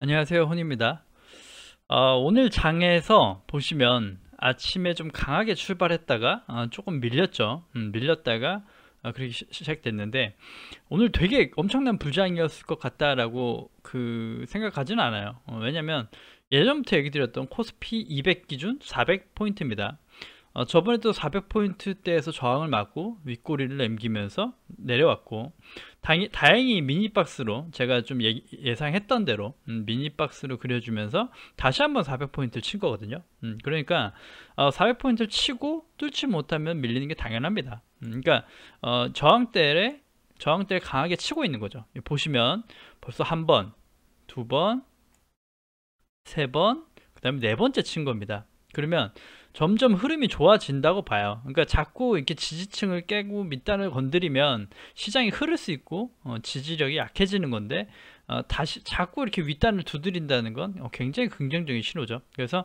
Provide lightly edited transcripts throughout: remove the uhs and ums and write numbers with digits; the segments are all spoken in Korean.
안녕하세요, 혼입니다. 오늘 장에서 보시면 아침에 좀 강하게 출발했다가 조금 밀렸죠. 밀렸다가 그렇게 시작됐는데 오늘 되게 엄청난 불장이었을 것 같다라고 생각하지는 않아요. 왜냐면 예전부터 얘기 드렸던 코스피 200 기준 400포인트입니다. 저번에도 400포인트대에서 저항을 맞고 윗꼬리를 남기면서 내려왔고, 다행히 미니박스로 제가 좀 예상했던 대로 미니박스로 그려주면서 다시 한번 400포인트를 친 거거든요. 그러니까 400포인트를 치고 뚫지 못하면 밀리는 게 당연합니다. 그러니까 저항대를 강하게 치고 있는 거죠. 보시면 벌써 한 번, 두 번, 세 번, 그 다음에 네 번째 친 겁니다. 그러면 점점 흐름이 좋아진다고 봐요. 그러니까 자꾸 이렇게 지지층을 깨고 밑단을 건드리면 시장이 흐를 수 있고 지지력이 약해지는 건데, 다시 자꾸 이렇게 윗단을 두드린다는 건 굉장히 긍정적인 신호죠. 그래서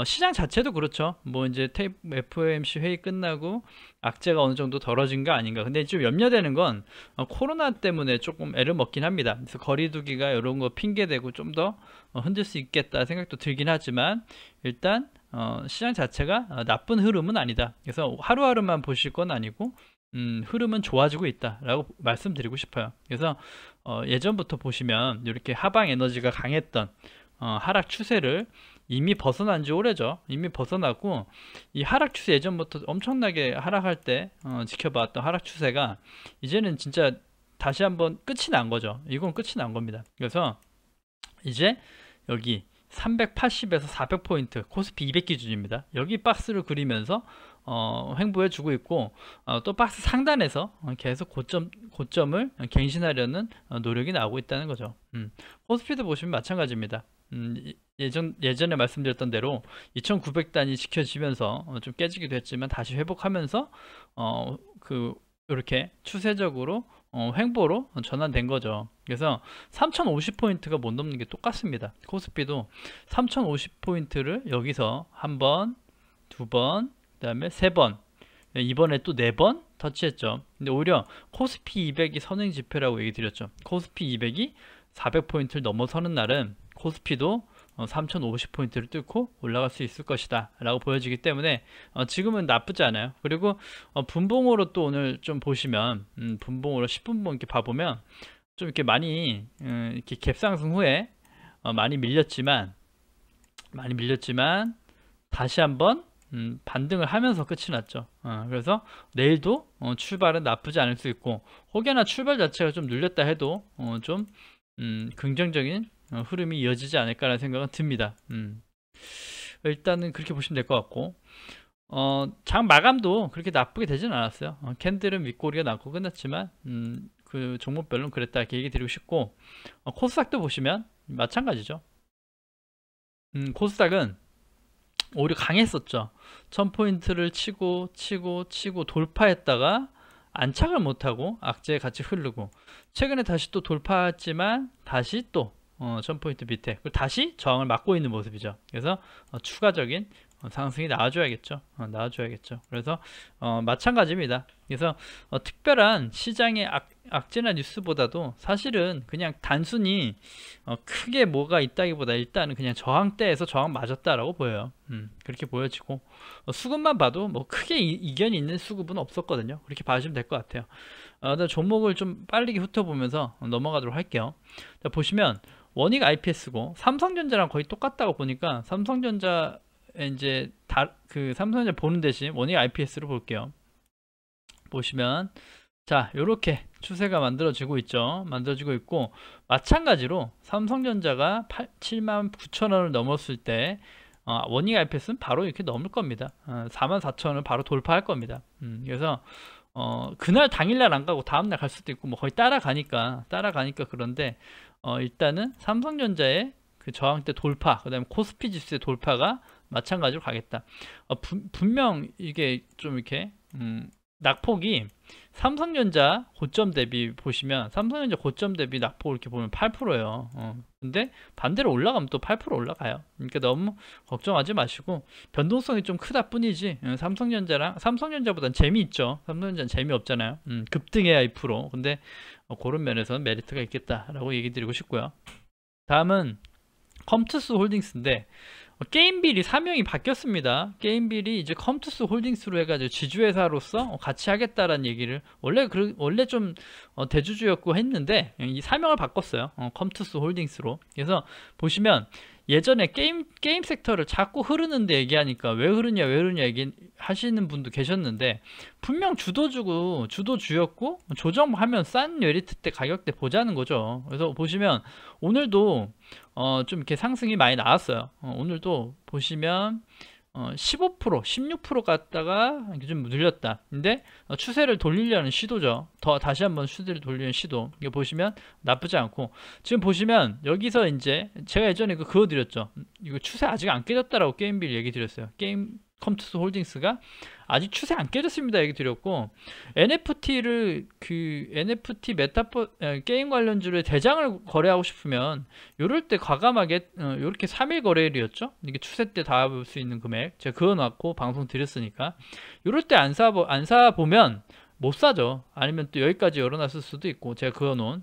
시장 자체도 그렇죠. 뭐 이제 FOMC 회의 끝나고 악재가 어느 정도 덜어진 거 아닌가. 근데 좀 염려되는 건 코로나 때문에 조금 애를 먹긴 합니다. 그래서 거리두기가 이런 거 핑계대고 좀 더 흔들 수 있겠다 생각도 들긴 하지만, 일단 시장 자체가 나쁜 흐름은 아니다. 그래서 하루하루만 보실 건 아니고 흐름은 좋아지고 있다라고 말씀드리고 싶어요. 그래서 예전부터 보시면 이렇게 하방 에너지가 강했던 하락 추세를 이미 벗어난 지 오래죠. 이미 벗어나고, 이 하락 추세 예전부터 엄청나게 하락할 때 지켜봤던 하락 추세가 이제는 진짜 다시 한번 끝이 난 거죠. 이건 끝이 난 겁니다. 그래서 이제 여기 380에서 400포인트 코스피 200 기준입니다. 여기 박스를 그리면서 횡보해 주고 있고, 또 박스 상단에서 계속 고점을 갱신하려는 노력이 나오고 있다는 거죠. 코스피도 보시면 마찬가지입니다. 예전에 말씀드렸던 대로 2900단이 지켜지면서 좀 깨지기도 했지만 다시 회복하면서 이렇게 추세적으로 횡보로 전환된 거죠. 그래서 3050포인트가 못 넘는 게 똑같습니다. 코스피도 3050포인트를 여기서 한 번, 두 번, 그 다음에 세 번, 이번에 또 네 번 터치했죠. 근데 오히려 코스피 200이 선행 지표라고 얘기 드렸죠. 코스피 200이 400포인트를 넘어서는 날은 코스피도 3050포인트를 뚫고 올라갈 수 있을 것이다 라고 보여지기 때문에 지금은 나쁘지 않아요. 그리고 분봉으로 또 오늘 좀 보시면, 분봉으로 10분봉 이렇게 봐보면 좀 이렇게 많이 이렇게 갭상승 후에 많이 밀렸지만 다시 한번 반등을 하면서 끝이 났죠. 그래서 내일도 출발은 나쁘지 않을 수 있고, 혹여나 출발 자체가 좀 눌렸다 해도 좀 긍정적인 흐름이 이어지지 않을까라는 생각은 듭니다. 일단은 그렇게 보시면 될 것 같고, 장 마감도 그렇게 나쁘게 되진 않았어요. 캔들은 윗꼬리가 남고 끝났지만 그 종목별로는 그랬다 이렇게 얘기 드리고 싶고, 코스닥도 보시면 마찬가지죠. 코스닥은 오히려 강했었죠. 1000포인트를 치고 돌파했다가 안착을 못하고 악재에 같이 흐르고, 최근에 다시 또 돌파했지만 다시 또 1000포인트 밑에, 그리고 다시 저항을 막고 있는 모습이죠. 그래서 추가적인 상승이 나와줘야겠죠. 그래서 마찬가지입니다. 그래서 특별한 시장의 악재나 뉴스보다도 사실은 그냥 단순히 크게 뭐가 있다기보다 일단은 그냥 저항대에서 저항 맞았다라고 보여요. 그렇게 보여지고, 수급만 봐도 뭐 크게 이견이 있는 수급은 없었거든요. 그렇게 봐주시면 될 것 같아요. 종목을 좀 빠르게 훑어보면서 넘어가도록 할게요. 자, 보시면 원익 IPS고 삼성전자랑 거의 똑같다고 보니까 삼성전자 이제 삼성전자 보는 대신 원익 IPS로 볼게요. 보시면 자, 요렇게 추세가 만들어지고 있고, 마찬가지로 삼성전자가 79,000원을 넘었을 때 원익 IPS는 바로 이렇게 넘을 겁니다. 44,000원을 바로 돌파할 겁니다. 그래서 그날 당일날 안 가고 다음날 갈 수도 있고, 뭐 거의 따라가니까 그런데 일단은 삼성전자의 그 저항대 돌파, 그 다음에 코스피 지수의 돌파가 마찬가지로 가겠다. 분명 이게 좀 이렇게 낙폭이 삼성전자 고점 대비 보시면, 삼성전자 고점 대비 낙폭을 이렇게 보면 8%예요. 근데 반대로 올라가면 또 8% 올라가요. 그러니까 너무 걱정하지 마시고, 변동성이 좀 크다 뿐이지 삼성전자보다는 재미있죠. 삼성전자는 재미없잖아요. 급등해야 2%. 근데 그런 면에서는 메리트가 있겠다라고 얘기 드리고 싶고요. 다음은 컴투스 홀딩스인데 게임빌이 사명이 바뀌었습니다. 게임빌이 이제 컴투스 홀딩스로 해가지고 지주회사로서 같이 하겠다라는 얘기를 원래 좀 대주주였고 했는데 이 사명을 바꿨어요. 컴투스 홀딩스로. 그래서 보시면 예전에 게임 섹터를 자꾸 흐르는데 얘기하니까 왜 흐르냐 얘기하시는 분도 계셨는데, 분명 주도주였고 조정하면 싼 웨리트 때 가격대 보자는 거죠. 그래서 보시면 오늘도 좀 이렇게 상승이 많이 나왔어요. 오늘도 보시면 15%, 16% 갔다가 이렇게 좀 늘렸다. 근데 추세를 돌리려는 시도죠. 다시 한번 추세를 돌리는 시도. 이거 보시면 나쁘지 않고, 지금 보시면 여기서 이제 제가 예전에 그거 드렸죠. 이거 추세 아직 안 깨졌다라고 게임빌 얘기 드렸어요. 컴투스 홀딩스가 아직 추세 안 깨졌습니다 얘기 드렸고, NFT 게임 관련주를 대장을 거래하고 싶으면 요럴 때 과감하게 요렇게 3일 거래일이었죠. 이게 추세 때 다 볼 수 있는 금액 제가 그어놨고 방송 드렸으니까, 요럴 때 안 사보면 못 사죠. 아니면 또 여기까지 열어놨을 수도 있고, 제가 그어놓은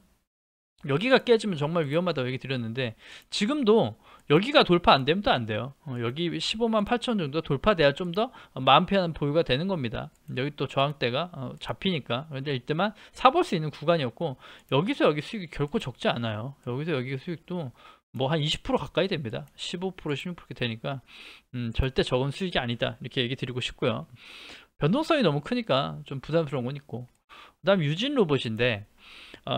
여기가 깨지면 정말 위험하다고 얘기 드렸는데, 지금도 여기가 돌파 안 되면 또 안 돼요. 여기 15만 8천 정도 돌파돼야 좀 더 마음 편한 보유가 되는 겁니다. 여기 또 저항대가 잡히니까. 근데 이때만 사볼 수 있는 구간이었고, 여기서 여기 수익이 결코 적지 않아요. 여기서 여기 수익도 뭐 한 20% 가까이 됩니다. 15% 16% 되니까 절대 적은 수익이 아니다 이렇게 얘기 드리고 싶고요. 변동성이 너무 크니까 좀 부담스러운 건 있고, 그 다음 유진 로봇인데,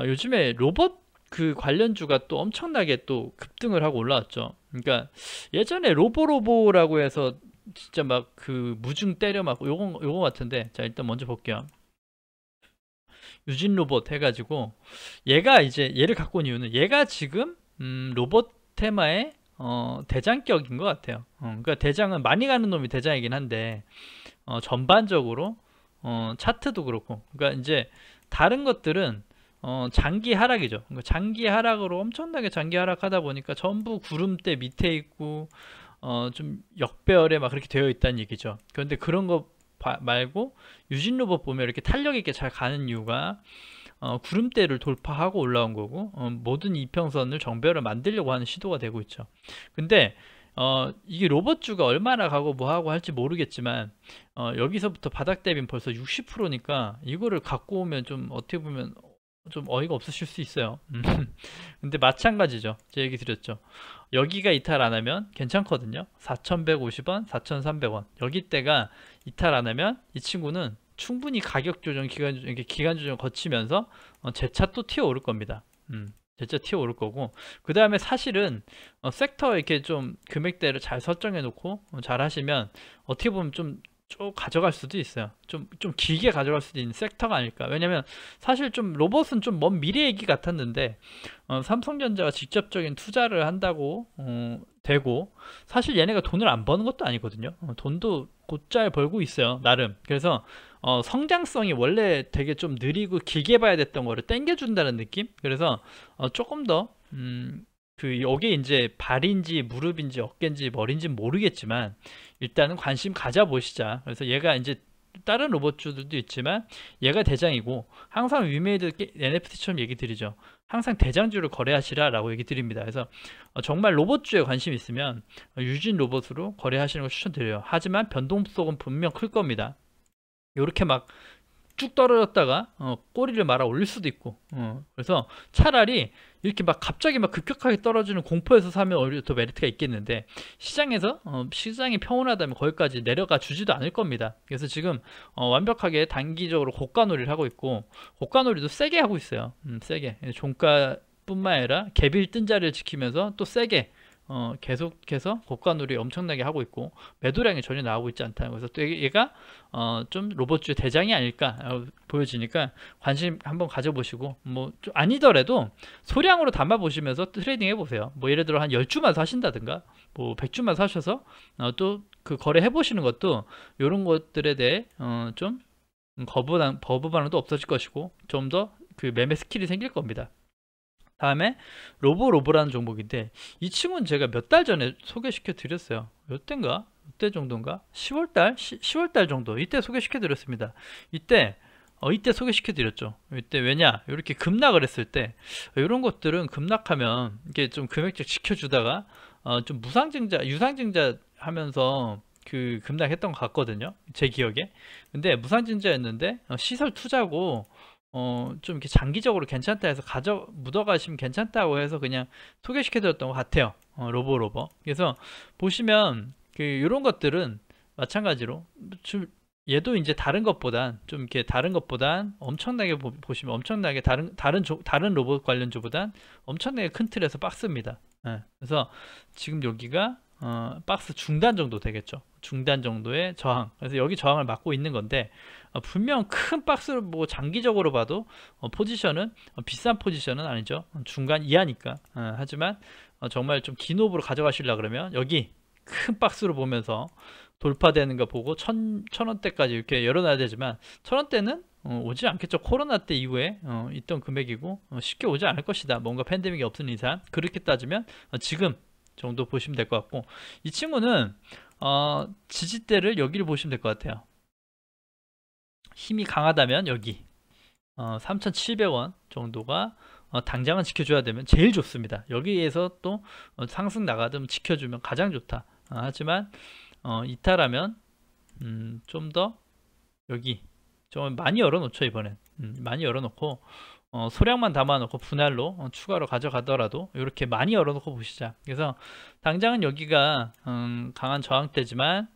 요즘에 로봇 그 관련주가 또 엄청나게 또 급등을 하고 올라왔죠. 그러니까 예전에 로보라고 해서 진짜 막 그 무중 때려 맞고 요거 같은데, 자 일단 먼저 볼게요. 유진 로봇 해가지고, 얘가 이제 얘를 갖고 온 이유는 얘가 지금 로봇 테마의 대장격인 것 같아요. 그러니까 대장은 많이 가는 놈이 대장이긴 한데, 전반적으로 차트도 그렇고, 그러니까 이제 다른 것들은 장기 하락이죠. 그러니까 장기 하락으로 엄청나게 장기 하락하다 보니까 전부 구름대 밑에 있고 좀 역배열에 막 그렇게 되어 있다는 얘기죠. 그런데 그런 거 말고 유진 로봇 보면 이렇게 탄력 있게 잘 가는 이유가 구름대를 돌파하고 올라온 거고, 모든 이평선을 정배열을 만들려고 하는 시도가 되고 있죠. 근데 이게 로봇주가 얼마나 가고 뭐하고 할지 모르겠지만, 여기서부터 바닥 대비는 벌써 60%니까 이거를 갖고 오면 좀 어떻게 보면 좀 어이가 없으실 수 있어요. 근데 마찬가지죠. 제가 얘기 드렸죠. 여기가 이탈 안 하면 괜찮거든요. 4,150원, 4,300원. 여기 때가 이탈 안 하면 이 친구는 충분히 가격 조정, 기간 조정 거치면서 재차 또 튀어 오를 겁니다. 재차 튀어 오를 거고, 그 다음에 사실은 섹터 이렇게 좀 금액대를 잘 설정해 놓고 잘 하시면 어떻게 보면 좀 가져갈 수도 있어요. 좀 길게 가져갈 수도 있는 섹터가 아닐까. 왜냐면 사실 좀 로봇은 좀 먼 미래 얘기 같았는데, 삼성전자가 직접적인 투자를 한다고 되고, 사실 얘네가 돈을 안 버는 것도 아니거든요. 돈도 곧잘 벌고 있어요, 나름. 그래서 성장성이 원래 되게 좀 느리고 길게 봐야 됐던 거를 땡겨준다는 느낌. 그래서 조금 더 여게 이제 발인지 무릎인지 어깨인지 머리인지 모르겠지만 일단은 관심 가져보시자. 그래서 얘가 이제 다른 로봇주들도 있지만 얘가 대장이고, 항상 위메이드 NFT처럼 얘기 드리죠. 항상 대장주를 거래하시라 라고 얘기 드립니다. 그래서 정말 로봇주에 관심 있으면 유진 로봇으로 거래하시는 걸 추천드려요. 하지만 변동속은 분명 클 겁니다. 요렇게 막 쭉 떨어졌다가 꼬리를 말아 올릴 수도 있고, 그래서 차라리 이렇게 막 갑자기 막 급격하게 떨어지는 공포에서 사면 오히려 더 메리트가 있겠는데, 시장이 평온하다면 거기까지 내려가 주지도 않을 겁니다. 그래서 지금 완벽하게 단기적으로 고가놀이를 하고 있고, 고가놀이도 세게 하고 있어요. 세게 종가뿐만 아니라 개빌 뜬 자리를 지키면서 또 세게 계속해서 고가놀이 엄청나게 하고 있고, 매도량이 전혀 나오고 있지 않다는 거에서 또 얘가 좀 로봇주의 대장이 아닐까 보여지니까 관심 한번 가져보시고, 뭐 좀 아니더라도 소량으로 담아 보시면서 트레이딩 해보세요. 뭐 예를 들어 한 10주만 사신다든가 뭐 100주만 사셔서 또 그 거래 해보시는 것도, 이런 것들에 대해 좀 거부반응도 없어질 것이고, 좀 더 그 매매 스킬이 생길 겁니다. 다음에 로보라는 종목인데, 이 친구는 제가 몇 달 전에 소개시켜 드렸어요. 몇 때인가? 몇 때 정도인가? 10월달 정도 이때 소개시켜 드렸습니다. 이때 소개시켜 드렸죠. 이때 왜냐? 이렇게 급락을 했을 때, 이런 것들은 급락하면 이게 좀 금액적 지켜주다가 좀 무상증자, 유상증자 하면서 그 급락했던 것 같거든요. 제 기억에. 근데 무상증자였는데 시설 투자고 좀 이렇게 장기적으로 괜찮다 해서 묻어가시면 괜찮다고 해서 그냥 소개시켜 드렸던 것 같아요. 로보로버. 그래서 보시면 그 이런 것들은 마찬가지로 좀 얘도 이제 다른 것보단 좀 이렇게 다른 것보단 엄청나게 보시면 엄청나게 다른 로봇 관련주보단 엄청나게 큰 틀에서 박스입니다. 예. 그래서 지금 여기가 박스 중단 정도 되겠죠. 중단 정도의 저항. 그래서 여기 저항을 막고 있는 건데 분명 큰 박스를 보고 장기적으로 봐도 포지션은 비싼 포지션은 아니죠. 중간 이하니까. 하지만 정말 좀 긴 호흡으로 가져가시려 그러면 여기 큰 박스로 보면서 돌파되는 거 보고 1,000원대까지 이렇게 열어놔야 되지만 1,000원대는 오지 않겠죠. 코로나 때 이후에 있던 금액이고 쉽게 오지 않을 것이다. 뭔가 팬데믹이 없는 이상. 그렇게 따지면 지금 정도 보시면 될 것 같고, 이 친구는 지지대를 여기를 보시면 될 것 같아요. 힘이 강하다면 여기 3,700원 정도가 당장은 지켜줘야 되면 제일 좋습니다. 여기에서 또 상승 나가든 지켜주면 가장 좋다. 하지만 이탈하면 좀 더 여기 좀 많이 열어놓죠. 이번엔 많이 열어놓고 소량만 담아놓고 분할로 추가로 가져가더라도 이렇게 많이 열어놓고 보시자. 그래서 당장은 여기가 강한 저항대지만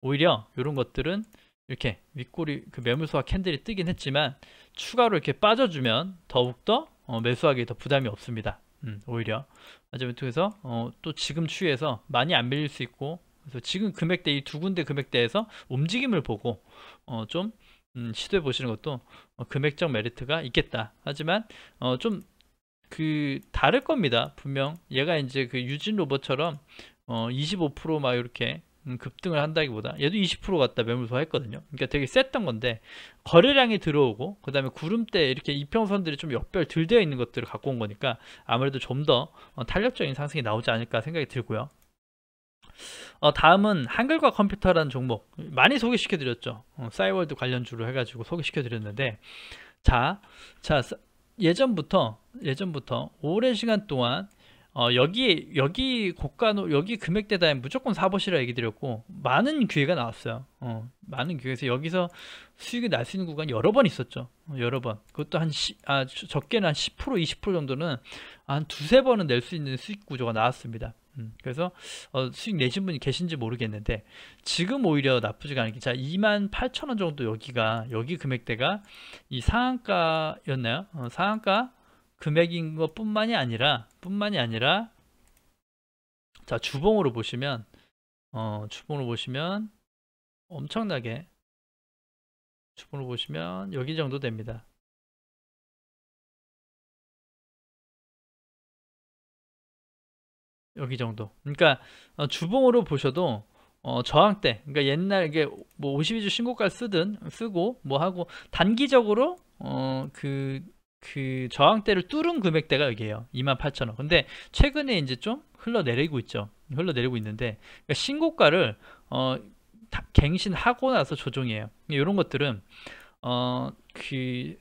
오히려 이런 것들은 이렇게 윗꼬리 그 매물소와 캔들이 뜨긴 했지만 추가로 이렇게 빠져주면 더욱더 매수하기 더 부담이 없습니다. 오히려 하지만 통해서 또 지금 추이에서 많이 안 밀릴 수 있고, 그래서 지금 금액대 이 두 군데 금액대에서 움직임을 보고 좀 시도해 보시는 것도 금액적 메리트가 있겠다. 하지만 좀 그 다를 겁니다. 분명 얘가 이제 그 유진 로봇처럼 25%막 이렇게 급등을 한다기보다 얘도 20% 갖다 매물소 했거든요. 그러니까 되게 셌던 건데 거래량이 들어오고 그 다음에 구름대 이렇게 이평선들이 좀 역별 들 되어 있는 것들을 갖고 온 거니까 아무래도 좀 더 탄력적인 상승이 나오지 않을까 생각이 들고요. 다음은 한글과 컴퓨터라는 종목 많이 소개시켜 드렸죠. 싸이월드 관련주로 해가지고 소개시켜 드렸는데 자 예전부터 오랜 시간 동안 여기 여기 금액대다에 무조건 사보시라 얘기 드렸고 많은 기회가 나왔어요. 많은 기회에서 여기서 수익이 날 수 있는 구간이 여러 번 있었죠. 여러 번. 그것도 적게는 한 10% 20% 정도는 한 두세 번은 낼 수 있는 수익 구조가 나왔습니다. 그래서 수익 내신 분이 계신지 모르겠는데 지금 오히려 나쁘지가 않게, 자 28,000원 정도 여기 금액대가 이 상한가였나요? 상한가 금액인 것 뿐만이 아니라 자 주봉으로 보시면 엄청나게 주봉으로 보시면 여기 정도 됩니다. 여기 정도. 그러니까 주봉으로 보셔도 저항대, 그러니까 옛날 이게 뭐 52주 신고가를 쓰고 뭐 하고 단기적으로 그 저항대를 뚫은 금액대가 여기에요. 28,000원. 근데 최근에 이제 좀 흘러내리고 있죠. 흘러내리고 있는데 그러니까 신고가를 갱신하고 나서 조정이에요. 이런 것들은 이렇게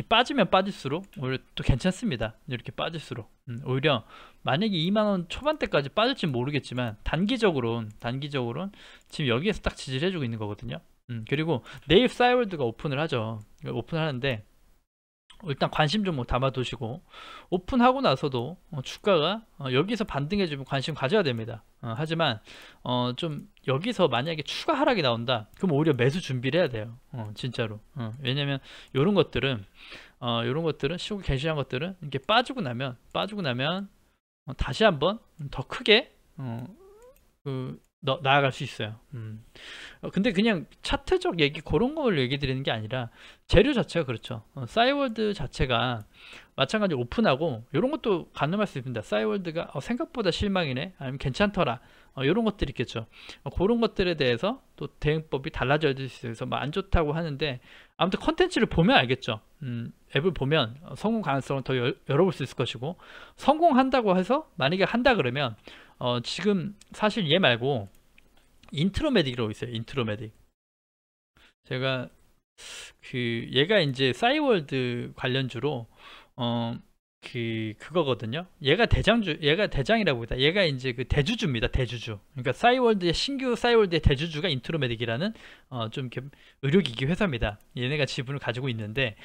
빠지면 빠질수록 오히려 또 괜찮습니다. 이렇게 빠질수록 오히려 만약에 2만원 초반대까지 빠질지 모르겠지만 단기적으로는 지금 여기에서 딱 지지를 해주고 있는 거거든요. 그리고 내일 싸이월드가 오픈을 하죠. 오픈하는데 일단 관심 좀 담아두시고 오픈하고 나서도 주가가 여기서 반등해주면 관심 가져야 됩니다. 하지만 좀 여기서 만약에 추가 하락이 나온다 그럼 오히려 매수 준비를 해야 돼요. 진짜로. 왜냐면 이런 것들은 시고 개시한 것들은 이렇게 빠지고 나면 다시 한번 더 크게 나아갈 수 있어요. 근데 그냥 차트적 얘기 그런 걸 얘기 드리는 게 아니라 재료 자체가 그렇죠. 싸이월드 자체가 마찬가지 오픈하고 이런 것도 가늠할 수 있습니다. 싸이월드가 생각보다 실망이네, 아니면 괜찮더라, 이런 것들이 있겠죠. 그런 것들에 대해서 또 대응법이 달라져야 될 수 있어서 안 좋다고 하는데 아무튼 컨텐츠를 보면 알겠죠. 앱을 보면 성공 가능성을 더 열어볼 수 있을 것이고, 성공한다고 해서 만약에 한다 그러면 지금 사실 얘 말고 인트로메딕이라고 있어요. 인트로메딕. 제가 얘가 이제 싸이월드 관련주로 그거거든요. 얘가 대장이라고 보다. 얘가 이제 그 대주주입니다. 대주주. 그러니까 싸이월드의 신규 싸이월드의 대주주가 인트로메딕이라는 좀 이렇게 의료기기 회사입니다. 얘네가 지분을 가지고 있는데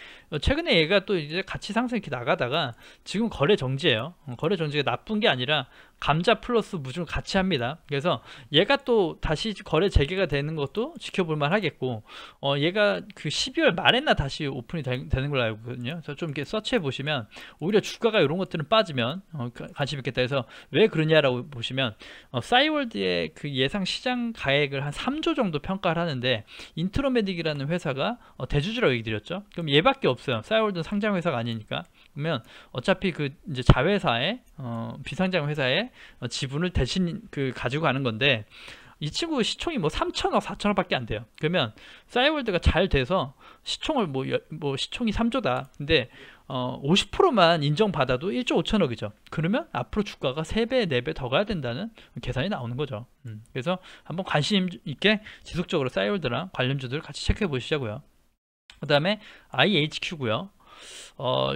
최근에 얘가 또 이제 같이 상승 이렇게 나가다가 지금 거래 정지예요. 거래 정지가 나쁜 게 아니라 감자 플러스 무중 같이 합니다. 그래서 얘가 또 다시 거래 재개가 되는 것도 지켜볼 만 하겠고, 얘가 그 12월 말에나 다시 오픈이 되는 걸로 알고 있거든요. 그래서 좀 이렇게 서치해 보시면 오히려 주가가 이런 것들은 빠지면 관심 있겠다 해서 왜 그러냐라고 보시면 싸이월드의 그 예상 시장 가액을 한 3조 정도 평가를 하는데 인트로메딕이라는 회사가 대주주라고 얘기 드렸죠. 그럼 얘밖에 없어요. 싸이월드는 상장 회사가 아니니까. 그러면 어차피 그 이제 자회사의 비상장 회사의 지분을 대신 그 가지고 가는 건데 이 친구 시총이 뭐 3천억 4천억 밖에 안 돼요. 그러면 싸이월드가 잘 돼서 시총을 뭐 시총이 3조다 근데 50%만 인정받아도 1조 5천억이죠. 그러면 앞으로 주가가 3배 4배 더 가야 된다는 계산이 나오는 거죠. 그래서 한번 관심 있게 지속적으로 싸이월드랑 관련주들을 같이 체크해 보시자고요. 그 다음에 IHQ고요.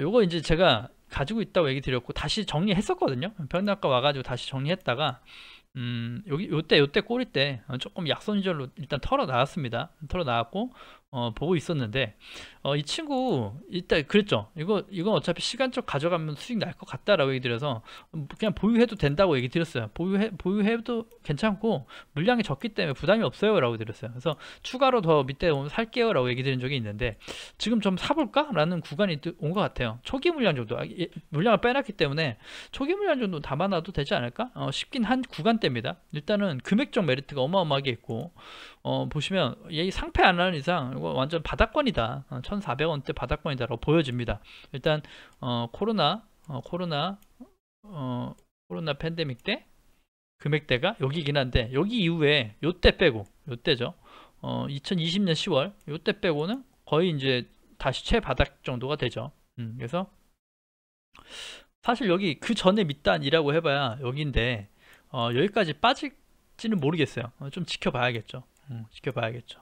요거 이제 제가 가지고 있다고 얘기 드렸고 다시 정리했었거든요. 평균가 와가지고 다시 정리했다가 요때 꼬리 때 조금 약손절로 일단 털어 나왔습니다. 털어 나왔고 보고 있었는데 이 친구 일단 그랬죠. 이건 어차피 시간적 가져가면 수익 날 것 같다라고 얘기 드려서 그냥 보유해도 된다고 얘기 드렸어요. 보유해도 괜찮고 물량이 적기 때문에 부담이 없어요 라고 드렸어요. 그래서 추가로 더 밑에 오면 살게요 라고 얘기 드린 적이 있는데 지금 좀 사볼까? 라는 구간이 온 것 같아요. 초기 물량 정도 물량을 빼놨기 때문에 초기 물량 정도 담아놔도 되지 않을까? 쉽긴 한 구간대입니다. 일단은 금액적 메리트가 어마어마하게 있고 보시면 얘 상패 안 하는 이상 이거 완전 바닥권이다. 1,400원대 바닥권이다 라고 보여집니다. 일단 코로나 팬데믹 때 금액대가 여기긴 한데 여기 이후에 요때 빼고 요때죠. 2020년 10월 요때 빼고는 거의 이제 다시 최바닥 정도가 되죠. 그래서 사실 여기 그 전에 밑단이라고 해봐야 여기인데 여기까지 빠질지는 모르겠어요. 좀 지켜봐야겠죠. 지켜봐야겠죠.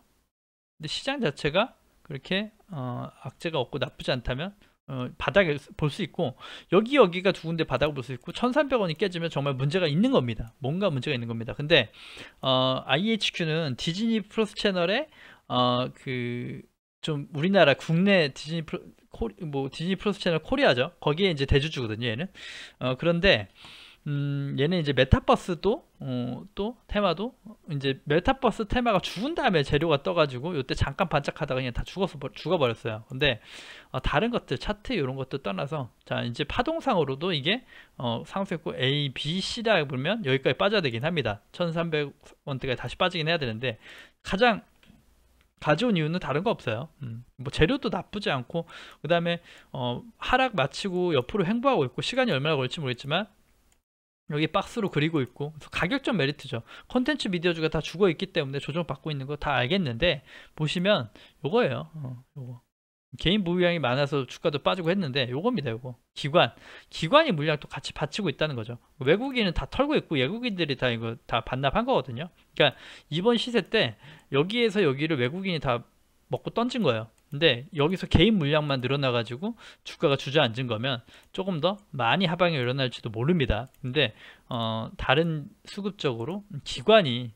근데 시장 자체가 그렇게 악재가 없고 나쁘지 않다면 바닥을 볼 수 있고 여기가 두 군데 바닥을 볼 수 있고 1,300원이 깨지면 정말 문제가 있는 겁니다. 뭔가 문제가 있는 겁니다. 근데 IHQ는 디즈니 플러스 채널에 그 좀 우리나라 국내 디즈니 플러스 채널 코리아죠. 거기에 이제 대주주거든요. 얘는 그런데 얘는 이제 메타버스도 또 테마도 이제 메타버스 테마가 죽은 다음에 재료가 떠가지고 요때 잠깐 반짝하다가 그냥 다 죽어버렸어요. 근데 다른 것들 차트 이런 것도 떠나서 자 이제 파동상으로도 이게 상승했고 A, B, C라 보면 여기까지 빠져야 되긴 합니다. 1,300원대까지 다시 빠지긴 해야 되는데 가장 가져온 이유는 다른 거 없어요. 뭐 재료도 나쁘지 않고 그 다음에 하락 마치고 옆으로 횡보하고 있고 시간이 얼마나 걸릴지 모르겠지만 여기 박스로 그리고 있고 그래서 가격적 메리트죠. 콘텐츠 미디어주가 다 죽어 있기 때문에 조정받고 있는 거 다 알겠는데 보시면 요거예요. 요거 개인 보유량이 많아서 주가도 빠지고 했는데 요겁니다. 요거 기관이 물량 또 같이 받치고 있다는 거죠. 외국인은 다 털고 있고 외국인들이 다 이거 다 반납한 거거든요. 그러니까 이번 시세 때 여기에서 여기를 외국인이 다 먹고 던진 거예요. 근데 여기서 개인 물량만 늘어나 가지고 주가가 주저앉은 거면 조금 더 많이 하방이 일어날지도 모릅니다. 근데 다른 수급적으로 기관이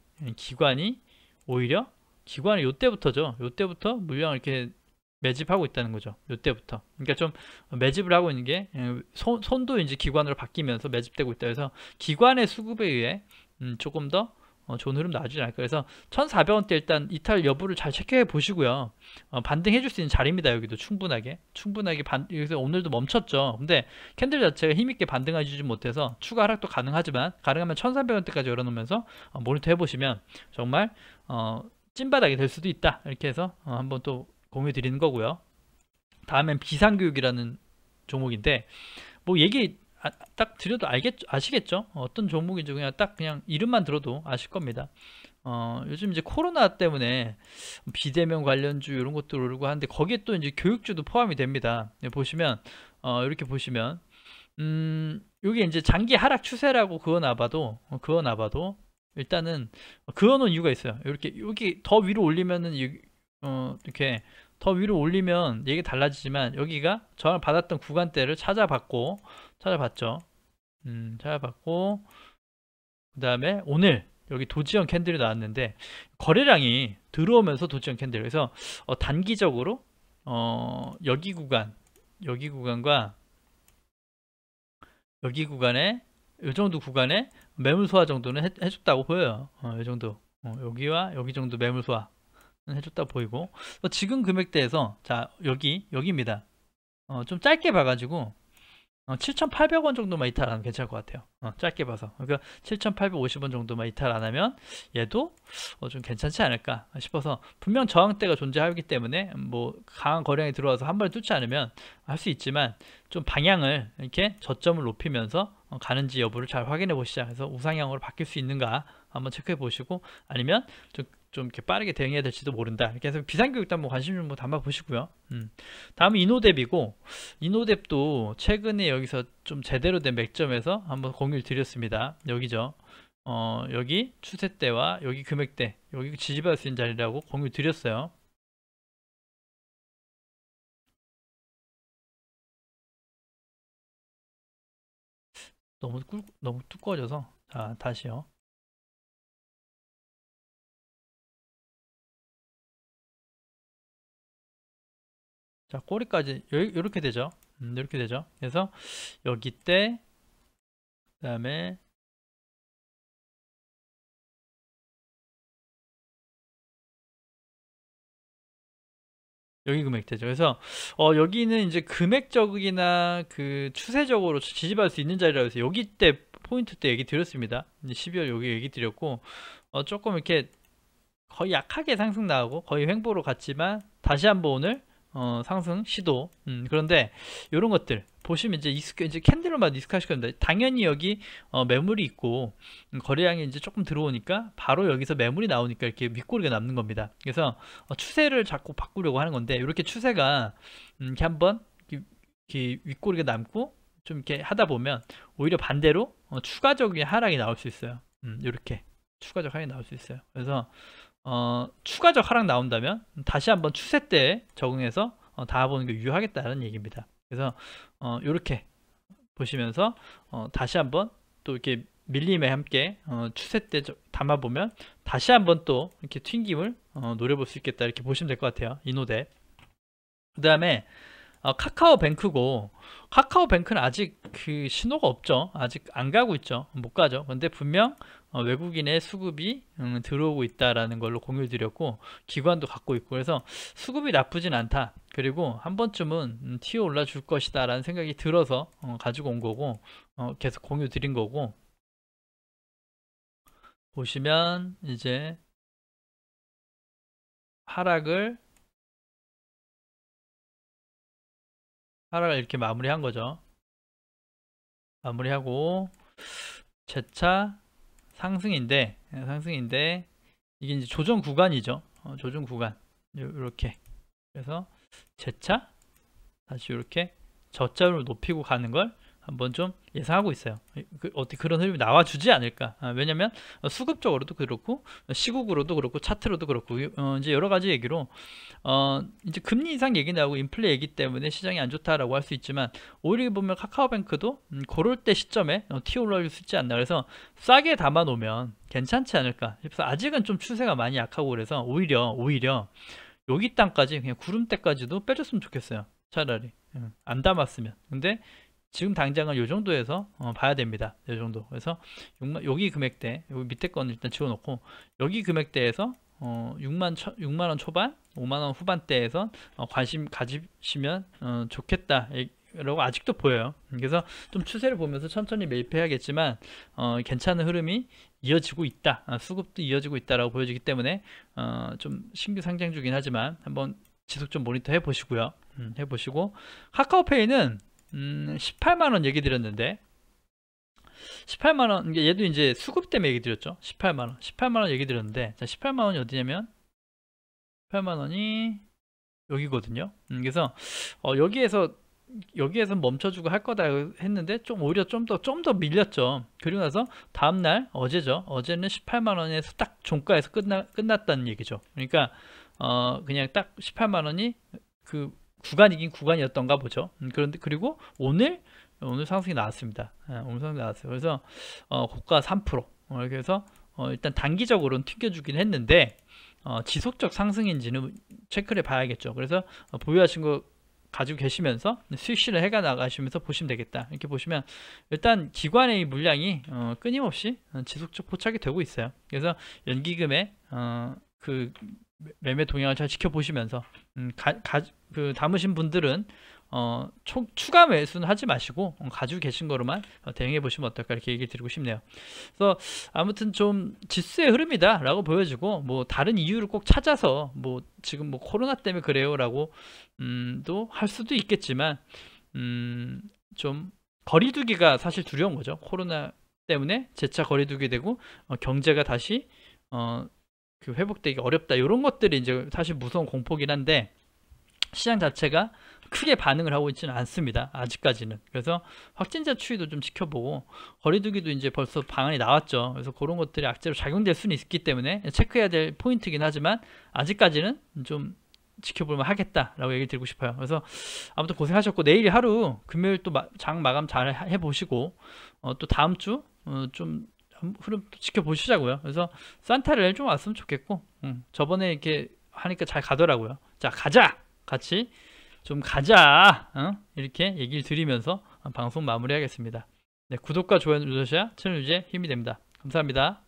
오히려 기관이 요때부터죠. 요때부터 물량을 이렇게 매집하고 있다는 거죠. 요때부터. 그러니까 좀 매집을 하고 있는 게 손도 이제 기관으로 바뀌면서 매집되고 있다 해서 기관의 수급에 의해 조금 더 좋은 흐름 나와주지 않을까. 그래서 1,400원대 일단 이탈 여부를 잘 체크해 보시고요. 반등해 줄 수 있는 자리입니다. 여기도 충분하게 여기서 오늘도 멈췄죠. 근데 캔들 자체가 힘있게 반등해 주지 못해서 추가 하락도 가능하지만 가능하면 1,300원대까지 열어놓으면서 모니터 해보시면 정말 찐바닥이 될 수도 있다. 이렇게 해서 한번 또 공유 드리는 거고요. 다음엔 비상교육이라는 종목인데 뭐 얘기 딱 드려도 아시겠죠? 어떤 종목인지 그냥 이름만 들어도 아실 겁니다. 요즘 이제 코로나 때문에 비대면 관련주 이런 것도 오르고 하는데 거기에 또 이제 교육주도 포함이 됩니다. 보시면 이렇게 보시면 여기 이제 장기 하락 추세라고 그어놔봐도 일단은 그어놓은 이유가 있어요. 이렇게 여기 더 위로 올리면은 이렇게 더 위로 올리면 얘기 달라지지만 여기가 저항을 받았던 구간대를 찾아봤죠. 찾아봤고 그 다음에 오늘 여기 도지형 캔들이 나왔는데 거래량이 들어오면서 도지형 캔들, 그래서 단기적으로 여기 구간과 여기 구간에 이 정도 구간에 매물 소화 정도는 해줬다고 보여요. 이 정도, 여기와 여기 정도 매물 소화 해줬다고 보이고, 지금 금액대에서 자 여기입니다. 좀 짧게 봐가지고 7,800원 정도만 이탈 안 하면 괜찮을 것 같아요. 짧게 봐서. 그러니까 7,850원 정도만 이탈 안 하면 얘도 좀 괜찮지 않을까 싶어서, 분명 저항대가 존재하기 때문에 뭐 강한 거래량이 들어와서 한 번에 뚫지 않으면 할 수 있지만, 좀 방향을 이렇게 저점을 높이면서 가는지 여부를 잘 확인해 보시자. 그래서 우상향으로 바뀔 수 있는가 한번 체크해 보시고, 아니면 좀 이렇게 빠르게 대응해야 될지도 모른다. 이렇게 해서 비상교육도 한번 관심 좀 담아 보시고요. 다음은 이노뎁이고, 이노뎁도 최근에 여기서 좀 제대로 된 맥점에서 한번 공유를 드렸습니다. 여기죠. 여기 추세대와 여기 금액대, 여기 지지받을 수 있는 자리라고 공유 드렸어요. 너무 두꺼워져서, 자 다시요. 자 꼬리까지 이렇게 되죠. 이렇게 되죠. 그래서 여기 때, 그 다음에 여기 금액대죠. 그래서 여기는 이제 금액적이나 그 추세적으로 지지받을 수 있는 자리라고 해서 여기 때 포인트 때 얘기 드렸습니다. 이제 12월 여기 얘기 드렸고, 조금 이렇게 거의 약하게 상승 나오고 거의 횡보로 갔지만 다시 한번 오늘 상승 시도. 그런데 이런 것들 보시면 이제 캔들로만 익숙하실 겁니다. 당연히 여기 매물이 있고 거래량이 이제 조금 들어오니까 바로 여기서 매물이 나오니까 이렇게 윗꼬리가 남는 겁니다. 그래서 추세를 자꾸 바꾸려고 하는 건데, 이렇게 추세가 이렇게 한번 이렇게 윗꼬리가 남고 좀 이렇게 하다 보면 오히려 반대로 추가적인 하락이 나올 수 있어요. 이렇게 추가적 하락이 나올 수 있어요. 그래서 추가적 하락 나온다면 다시 한번 추세 때 적응해서 담아보는 게 유효하겠다는 얘기입니다. 그래서 이렇게 보시면서 다시 한번 또 이렇게 밀림에 함께 추세 때 담아보면 다시 한번 또 이렇게 튕김을 노려볼 수 있겠다, 이렇게 보시면 될 것 같아요. 이노뎁. 그 다음에 카카오뱅크고, 카카오뱅크는 아직 그 신호가 없죠. 아직 안 가고 있죠. 못 가죠. 근데 분명 외국인의 수급이 들어오고 있다라는 걸로 공유 드렸고, 기관도 갖고 있고, 그래서 수급이 나쁘진 않다. 그리고 한 번쯤은 튀어 올라 줄 것이다 라는 생각이 들어서 가지고 온 거고, 계속 공유 드린 거고, 보시면 이제 하락을 이렇게 마무리한 거죠. 마무리하고 재차 상승인데 이게 이제 조정 구간이죠. 조정 구간 이렇게. 그래서 재차 다시 이렇게 저점을 높이고 가는 걸 한번 좀 예상하고 있어요. 어떻게 그런 흐름이 나와주지 않을까. 왜냐면 수급적으로도 그렇고 시국으로도 그렇고 차트로도 그렇고 이제 여러 가지 얘기로 이제 금리 인상 얘기 나오고 인플레 얘기 때문에 시장이 안 좋다라고 할 수 있지만, 오히려 보면 카카오뱅크도 그럴 때 시점에 튀어 올라올 수 있지 않나. 그래서 싸게 담아 놓으면 괜찮지 않을까 싶어서, 아직은 좀 추세가 많이 약하고, 그래서 오히려 여기 땅까지 그냥 구름대까지도 빼줬으면 좋겠어요. 차라리 안 담았으면. 근데 지금 당장은 이 정도에서 봐야 됩니다. 이 정도. 그래서 여기 금액대, 여기 밑에 건 일단 지워놓고, 여기 금액대에서 6만원 초반, 5만원 후반대에서 관심 가지시면 좋겠다 라고 아직도 보여요. 그래서 좀 추세를 보면서 천천히 매입해야겠지만 괜찮은 흐름이 이어지고 있다, 수급도 이어지고 있다라고 보여지기 때문에 좀 신규 상장 중이긴 하지만 한번 지속 좀 모니터 해보시고요. 해보시고, 카카오페이는 18만원 얘기 드렸는데, 18만원, 얘도 이제 수급 때문에 얘기 드렸죠. 18만원 얘기 드렸는데, 자 18만원이 어디냐면 18만원이 여기거든요. 그래서 여기에서 멈춰주고 할 거다 했는데, 좀 오히려 좀 더 밀렸죠. 그리고 나서 다음날 어제죠. 어제는 18만원에서 딱 종가에서 끝났다는 얘기죠. 그러니까 그냥 딱 18만 원이 그 구간이긴 구간이었던가 보죠. 그런데 그리고 오늘 상승이 나왔습니다. 오늘 상승이 나왔어요. 그래서 고가 3%. 그래서 일단 단기적으로는 튕겨주긴 했는데 지속적 상승인지는 체크를 봐야겠죠. 그래서 보유하신 거 가지고 계시면서 수익 실현 해가 나가시면서 보시면 되겠다. 이렇게 보시면 일단 기관의 부물량이 끊임없이 지속적 포착이 되고 있어요. 그래서 연기금의 그 매매 동향을 잘 지켜보시면서 그 담으신 분들은 추가 매수는 하지 마시고 가지고 계신 거로만 대응해 보시면 어떨까, 이렇게 얘기 드리고 싶네요. 그래서 아무튼 좀 지수의 흐름이다 라고 보여지고, 뭐 다른 이유를 꼭 찾아서 뭐 지금 뭐 코로나 때문에 그래요 라고 또 할 수도 있겠지만, 좀 거리두기가 사실 두려운 거죠. 코로나 때문에 재차 거리두기 되고 경제가 다시 그 회복되기 어렵다, 이런 것들이 이제 사실 무서운 공포긴 한데, 시장 자체가 크게 반응을 하고 있지는 않습니다, 아직까지는. 그래서 확진자 추이도 좀 지켜보고, 거리두기도 이제 벌써 방안이 나왔죠. 그래서 그런 것들이 악재로 작용될 수는 있기 때문에 체크해야 될 포인트긴 하지만, 아직까지는 좀 지켜볼만 하겠다라고 얘기 드리고 싶어요. 그래서 아무튼 고생하셨고, 내일 하루 금요일 또 장 마감 잘 해보시고, 또 다음 주 좀 흐름 지켜보시자고요. 그래서 산타를 좀 왔으면 좋겠고, 저번에 이렇게 하니까 잘 가더라고요. 자, 가자! 같이 좀 가자! 이렇게 얘기를 드리면서 방송 마무리하겠습니다. 네, 구독과 좋아요 눌러주셔야 채널 유지에 힘이 됩니다. 감사합니다.